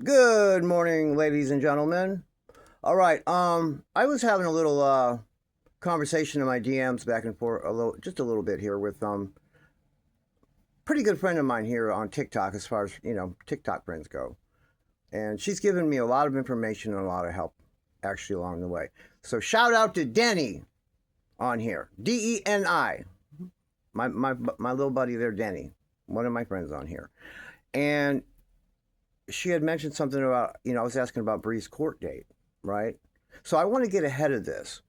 Good morning, ladies and gentlemen. All right, I was having a little conversation in my DMs back and forth just a little bit here with pretty good friend of mine here on TikTok, as far as TikTok friends go, and she's given me a lot of information and a lot of help actually along the way. So shout out to Denny on here, Deni, my little buddy there, Denny, one of my friends on here, and she had mentioned something about, I was asking about Bree's court date, right? So I want to get ahead of this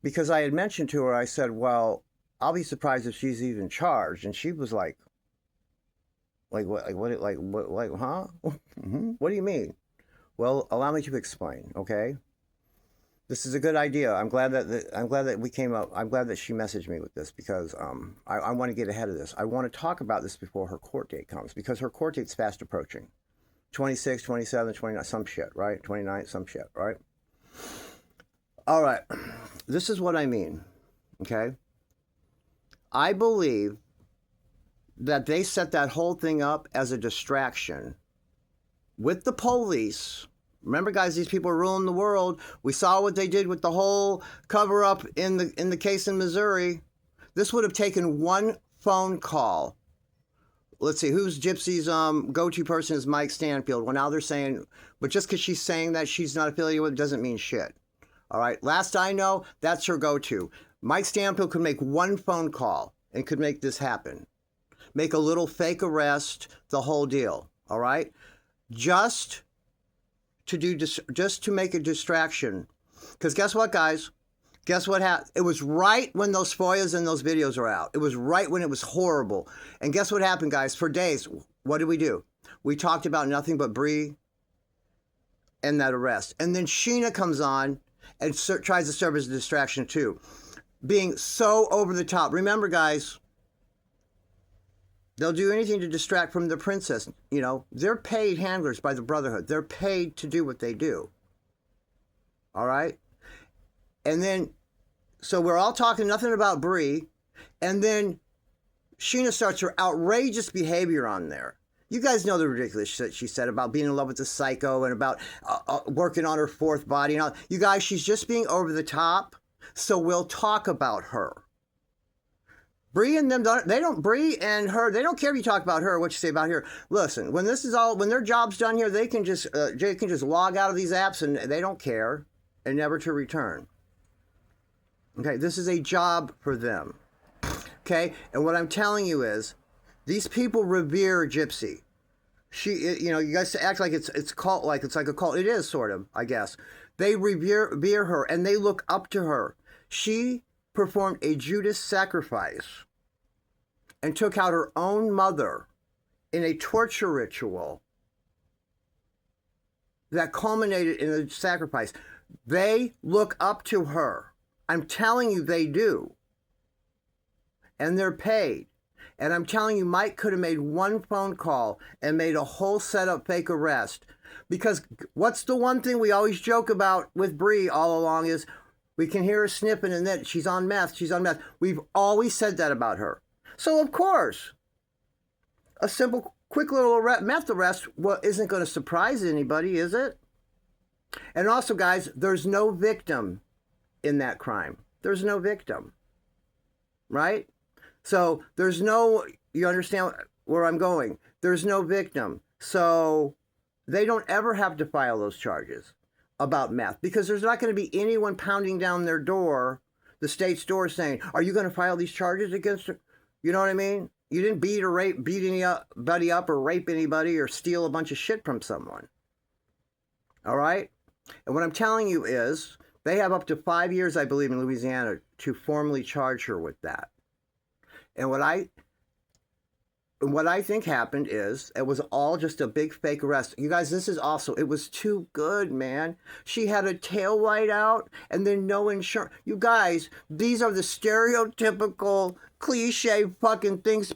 because I had mentioned to her, I said, well, I'll be surprised if she's even charged. And she was huh? What do you mean? Well, allow me to explain, okay? This is a good idea. I'm glad that we came up. I'm glad that she messaged me with this because I want to get ahead of this. I want to talk about this before her court date comes because her court date's fast approaching. 26, 27, 29, some shit, right? 29, some shit, right? All right. This is what I mean, okay? I believe that they set that whole thing up as a distraction with the police. Remember, guys, these people are ruling the world. We saw what they did with the whole cover-up in the case in Missouri. This would have taken one phone call. Let's see, who's GYPSY's go-to person is Mike Stanfield. Well, now they're saying, but just because she's saying that she's not affiliated with it doesn't mean shit. All right, last I know, that's her go-to. Mike Stanfield could make one phone call and could make this happen. Make a little fake arrest, the whole deal. All right, just to make a distraction. Because guess what, guys? Guess what happened? It was right when those FOIAs and those videos were out. It was right when it was horrible. And guess what happened, guys? For days, what did we do? We talked about nothing but Bree and that arrest. And then Sheena comes on and tries to serve as a distraction too. Being so over the top. Remember, guys, they'll do anything to distract from the princess. They're paid handlers by the Brotherhood. They're paid to do what they do. All right? And then, so we're all talking nothing about Bree, and then Sheena starts her outrageous behavior on there. You guys know the ridiculous shit she said about being in love with the psycho and about working on her fourth body and all. You guys, she's just being over the top, so we'll talk about her. Bree and them, Bree and her, they don't care if you talk about her, what you say about her. Listen, when their job's done here, they can just log out of these apps and they don't care and never to return. Okay, this is a job for them. Okay, and what I'm telling you is, these people revere GYPSY. You guys act like it's cult, like it's like a cult. It is sort of, I guess. They revere her and they look up to her. She performed a Judas sacrifice and took out her own mother in a torture ritual that culminated in a sacrifice. They look up to her. I'm telling you, they do. And they're paid. And I'm telling you, Mike could have made one phone call and made a whole setup fake arrest. Because what's the one thing we always joke about with Bree all along is we can hear her sniffing and that she's on meth, she's on meth. We've always said that about her. So, of course, a simple, quick little meth arrest isn't going to surprise anybody, is it? And also, guys, there's no victim in that crime. There's no victim, right? So there's no, you understand where I'm going? There's no victim. So they don't ever have to file those charges about meth because there's not going to be anyone pounding down their door, the state's door, saying, are you going to file these charges against her? You know what I mean? You didn't beat anybody up or rape anybody or steal a bunch of shit from someone. All right? And what I'm telling you is, they have up to 5 years, I believe, in Louisiana to formally charge her with that. And what I think happened is it was all just a big fake arrest. You guys, it was too good, man. She had a tail light out and then no insurance. You guys, these are the stereotypical cliche fucking things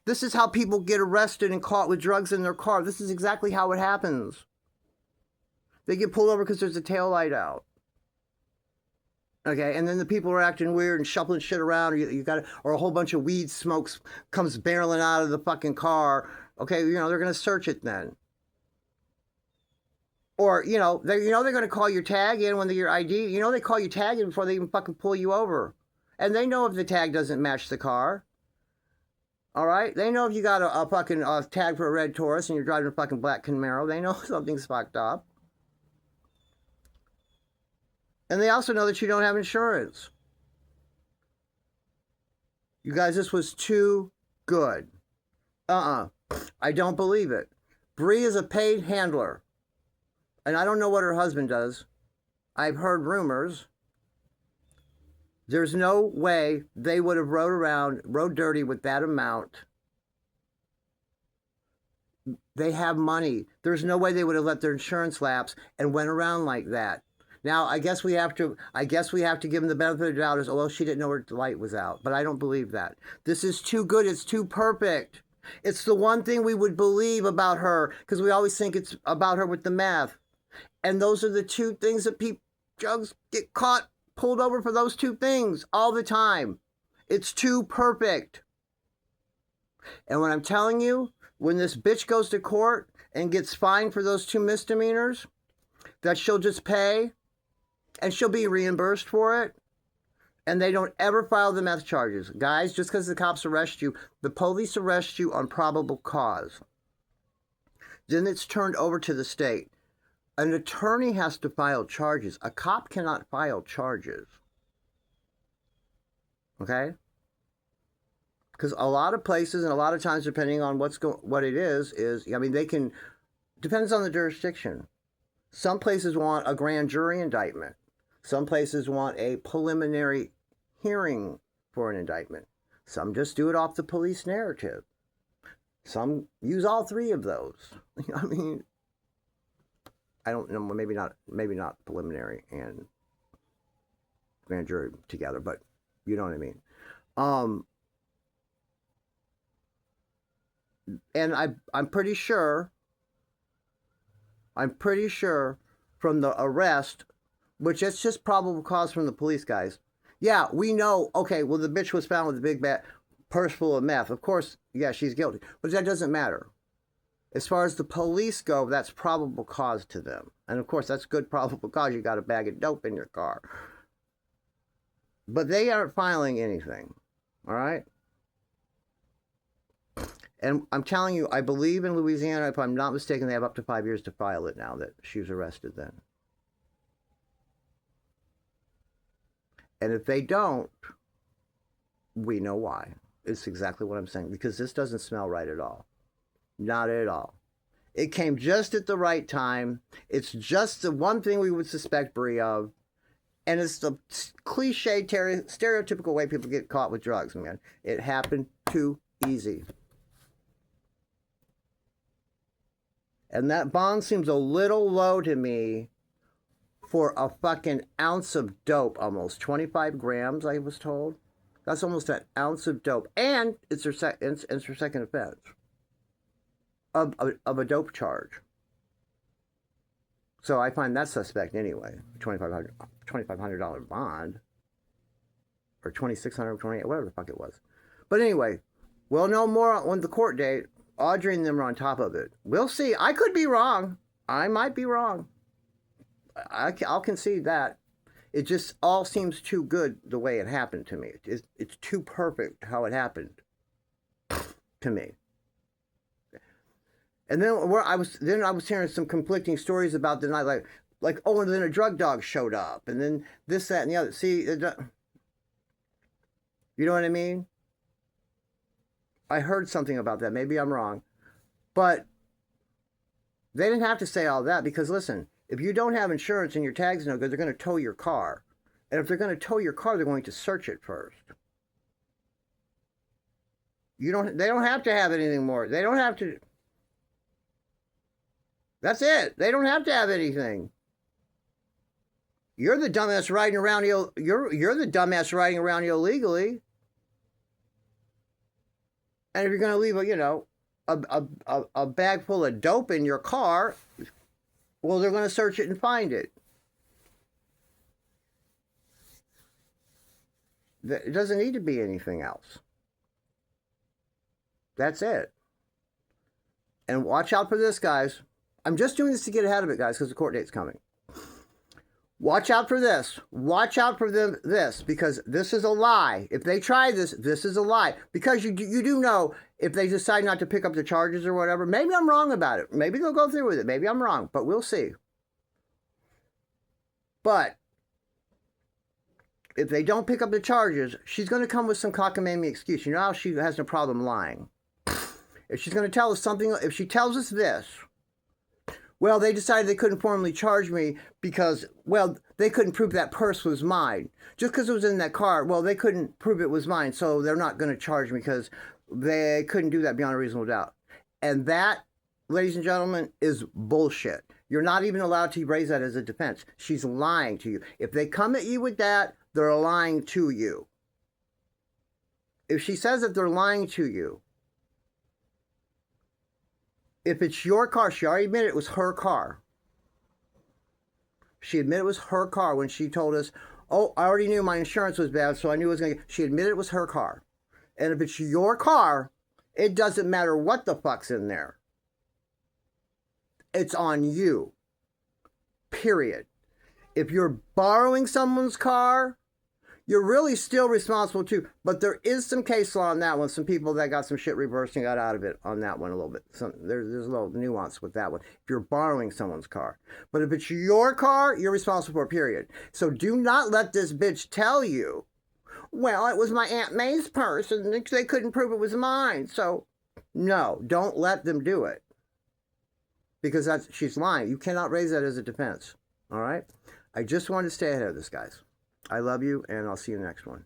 this is how people get arrested and caught with drugs in their car. This is exactly how it happens. They get pulled over because there's a tail light out. Okay, and then the people are acting weird and shuffling shit around, or a whole bunch of weed smoke comes barreling out of the fucking car. Okay, they're gonna search it then. Or, they're going to call your tag in when your ID, they call your tag in before they even fucking pull you over. And they know if the tag doesn't match the car. All right? They know if you got a fucking tag for a red Taurus and you're driving a fucking black Camaro. They know something's fucked up. And they also know that you don't have insurance. You guys, this was too good. I don't believe it. Bree is a paid handler. And I don't know what her husband does. I've heard rumors. There's no way they would have rode dirty with that amount. They have money. There's no way they would have let their insurance lapse and went around like that. Now, I guess we have to give them the benefit of the doubt as, well, she didn't know her light was out. But I don't believe that. This is too good. It's too perfect. It's the one thing we would believe about her, because we always think it's about her with the meth. And those are the two things that drugs get caught, pulled over for those two things all the time. It's too perfect. And when I'm telling you, when this bitch goes to court and gets fined for those two misdemeanors, that she'll just pay and she'll be reimbursed for it. And they don't ever file the meth charges. Guys, just because the cops arrest you, the police arrest you on probable cause. Then it's turned over to the state. An attorney has to file charges. A cop cannot file charges. Okay? Because a lot of places and a lot of times, depending on what it is, they can, depends on the jurisdiction. Some places want a grand jury indictment. Some places want a preliminary hearing for an indictment. Some just do it off the police narrative. Some use all three of those. I don't know, maybe not preliminary and grand jury together, but you know what I mean. And I'm pretty sure from the arrest, which it's just probable cause from the police guys. Yeah, we know, okay, well, the bitch was found with a big purse full of meth. Of course, yeah, she's guilty. But that doesn't matter. As far as the police go, that's probable cause to them. And of course, that's good probable cause. You got a bag of dope in your car. But they aren't filing anything. All right? And I'm telling you, I believe in Louisiana, if I'm not mistaken, they have up to 5 years to file it now that she was arrested then. And if they don't, we know why. It's exactly what I'm saying. Because this doesn't smell right at all. Not at all. It came just at the right time. It's just the one thing we would suspect Bree of. And it's the cliche, stereotypical way people get caught with drugs, man. It happened too easy. And that bond seems a little low to me for a fucking ounce of dope, almost 25 grams, I was told. That's almost an ounce of dope. And it's her second offense of a dope charge. So I find that suspect anyway. $2,500 bond. Or $2,600, $2,800, whatever the fuck it was. But anyway, we'll know more on the court date. Audrey and them are on top of it. We'll see. I could be wrong. I might be wrong. I'll concede that. It just all seems too good the way it happened to me. It's too perfect how it happened to me. And then I was hearing some conflicting stories about the night, like oh, and then a drug dog showed up, and then this, that, and the other. See, you know what I mean? I heard something about that. Maybe I'm wrong, but they didn't have to say all that because listen, if you don't have insurance and your tag's no good, they're going to tow your car, and if they're going to tow your car, they're going to search it first. They don't have to have anything more. They don't have to. That's it. They don't have to have anything. You're the dumbass riding around. You're the dumbass riding around illegally. And if you're going to leave a bag full of dope in your car, well, they're going to search it and find it. It doesn't need to be anything else. That's it. And watch out for this, guys. I'm just doing this to get ahead of it, guys, because the court date's coming. Watch out for this. Watch out for this, because this is a lie. If they try this, this is a lie. Because you do know, if they decide not to pick up the charges or whatever, maybe I'm wrong about it. Maybe they'll go through with it. Maybe I'm wrong, but we'll see. But if they don't pick up the charges, she's going to come with some cockamamie excuse. You know how she has no problem lying. If she's going to tell us something, if she tells us this, well, they decided they couldn't formally charge me because, well, they couldn't prove that purse was mine. Just because it was in that car, well, they couldn't prove it was mine, so they're not going to charge me because they couldn't do that beyond a reasonable doubt. And that, ladies and gentlemen, is bullshit. You're not even allowed to raise that as a defense. She's lying to you. If they come at you with that, they're lying to you. If she says that they're lying to you, if it's your car, she already admitted it was her car. She admitted it was her car when she told us, oh, I already knew my insurance was bad, so I knew it was going to get... She admitted it was her car. And if it's your car, it doesn't matter what the fuck's in there. It's on you. Period. If you're borrowing someone's car, you're really still responsible too. But there is some case law on that one. Some people that got some shit reversed and got out of it on that one a little bit. There's a little nuance with that one. If you're borrowing someone's car. But if it's your car, you're responsible for it, period. So do not let this bitch tell you, well, it was my Aunt May's purse and they couldn't prove it was mine. So no, don't let them do it. Because she's lying. You cannot raise that as a defense. All right? I just wanted to stay ahead of this, guys. I love you, and I'll see you in the next one.